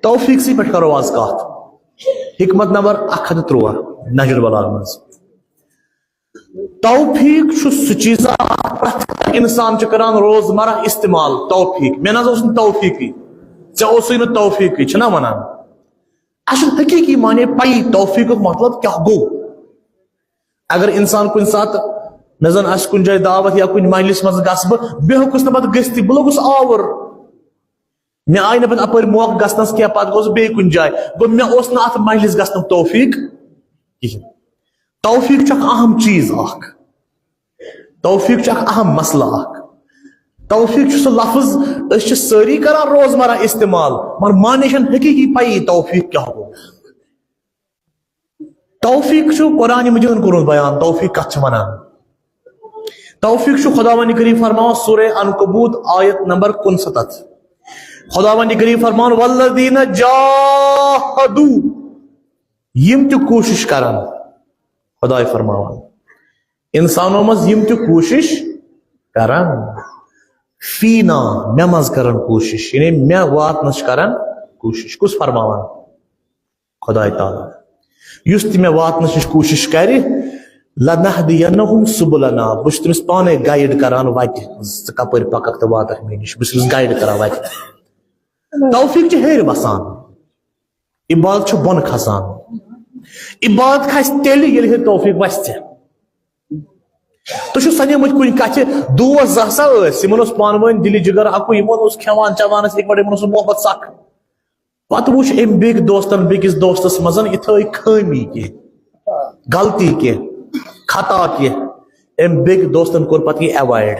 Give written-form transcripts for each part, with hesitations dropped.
توفیق سی پہ کرو آز کات حکمت نمبر 113 نہج البلاغہ مز توفیق سہ چیز انسان کران روزمرہ استعمال توفیق مے نظر توفیقی ژے توفیقی چھنا ونان اصل حقیقی معنی پی توفیق مطلب کیا گو اگر انسان کن سات مے زن آس کن جائے دعوت یا کن مجلس مز گس بہ ہکس نا پتہ گژھتھی بہ لوگس آور مے آئی نا پتہ اپر موقع گژھنس کینٛہہ پتہ گوس بیٚیہِ کُنہِ جایہِ گوٚو مے اوس نہٕ اتھ مجلس گژھنُک توفیق کہیٖنۍ توفیق چھُ اکھ اہم چیز اکھ توفیق چھُ اکھ اہم مسئلہ اکھ توفیق چھُ سُہ لفظ أسۍ چھِ سٲری کران روزمرہ استعمال مگر معنی چھنہٕ حقیقی پایی توفیق کیاہ گوٚو توفیق چھُ قرآن مجیدن کوٚرمُت بیان توفیق کتھ چھِ ونان توفیق چھُ خداوند کریم فرماوان سورہ عنکبوت آیت نمبر 69 خداوند کریم فرمان والذین جاہدوا یم تہ کوشش کران خدا فرماوان انسانوں مز یم تہ کوشش کران فینا مے مز کران کوشش یعنی مے واتنس کران کوشش کس فرماوان خدا تعالی یس تہ مے واتنس نش کوشش کر لنہدینہم سبلنا بس تمس پانے گائیڈ کران وتہ ژٕ کپٲرۍ پککھ تہٕ واتکھ مے نش بس تمس گائیڈ کران وتہ توفیق چھ ہیر بسان عبادت چھ بن کھسان عبادت کھس تیل یل توفیق بس تھی سنیمت کن کت دوست زسا یمن پان ون دلی جگر اکو یمن کھیوان چوان ایک بڑے محبت سخ پتہ وچ ام بیک دوستن بیکس دوستس مزن اتھے خامی کی غلطی کی خطا کی ام بیک دوستن کور پتہ یہ ایوائڈ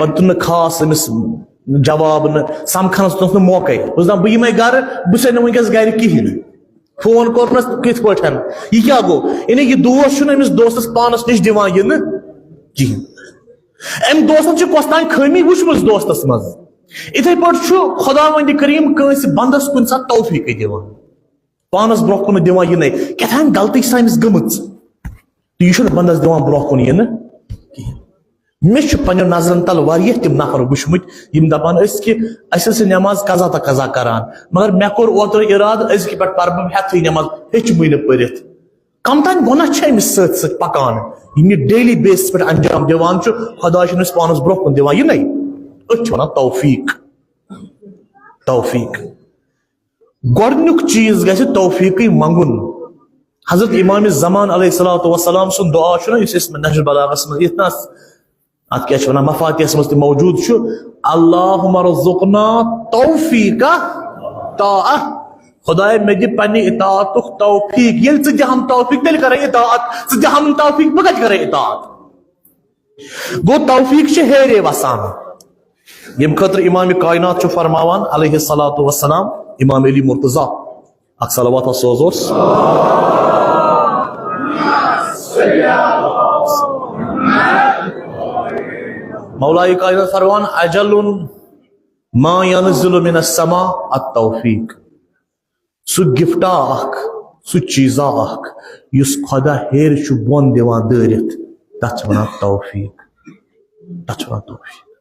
پتہ خاص امس جواب سمکھنس تس موقع بس دپان بہ یمے گھر بہ چھس نہ ونکس گھر کہین فون کورنس کت پٹھن یہ کیا گو یعنی یہ دوست چھُنہٕ امس دوستس پانس نش دِوان ینہ کہین ام دوستن چھ کۄس تام خٲمی وٕچھمٕژ دوستس مز اتھے پٲٹھۍ چھُ خداوند کریم کٲنٛسہِ بندس کُنہِ ساتہٕ توفیٖقے دِوان پانس برونٛہہ کُن دِوان ینٕے کیٛاتھام غلطی چھِ أمِس گٔمٕژ تہٕ یہِ چھُنہٕ بندس دِوان برونٛہہ کُن ینہ کہین مےٚ چھُ پننٮ۪ن نظرن تل واریاہ تِم نفر وٕچھمٕتۍ یِم دپان ٲسۍ کہِ أسۍ ٲسۍ نٮ۪ماز قضا تہٕ قضا کران مگر مےٚ کوٚر اوترٕ ارادٕ أزکہِ پٮ۪ٹھ پرٕ بہٕ ہٮ۪تھٕے نٮ۪ماز ہیٚچھمٕے نہٕ پٔرِتھ کم تام گۄناہ چھِ أمِس سۭتۍ سۭتۍ پکان یِم یہِ ڈیلی بیسس پٮ۪ٹھ انجام دِوان چھُ خدا چھُنہٕ أسۍ پانس برونٛہہ کُن دِوان ینٕے أتھۍ چھِ ونان توفیٖق توفیٖق گۄڈنیُک چیٖز گژھِ توفیٖقٕے منگُن حضرت امام زمان علیہ الصلوۃ والسلام سُنٛد دعا چھُنہ یُس أسۍ نہج البلاغس منٛز یتھ نس ات کیا ونان مفاتحس مز تہ موجود چھُ اللہم ارزقنا توفیق طاعہ خدایا مے دِ پننہِ اطاعتُک توفیق ییٚلہِ ژٕ دِہم توفیق تیٚلہِ کرے اطاعت ژٕ دِہم نہٕ توفیق بہٕ کتہِ کرے اطاعت گوٚو توفیق چھِ ہیرے وسان ییٚمہِ خٲطرٕ امام کائنات چھُ فرماوان علیہ الصلوۃ والسلام امام علی مرتضیٰ اکھ صلوات سوزوس مولائے کائنات فرمان اجل ما ينزل من السماء التوفیق سو گفٹا اخ سو چیزا اخ یس خدا ہیر چھُ بۄن دِوان دٲرِتھ تتھ چھِ ونان توفیق تتھ چھِ ونان توفیق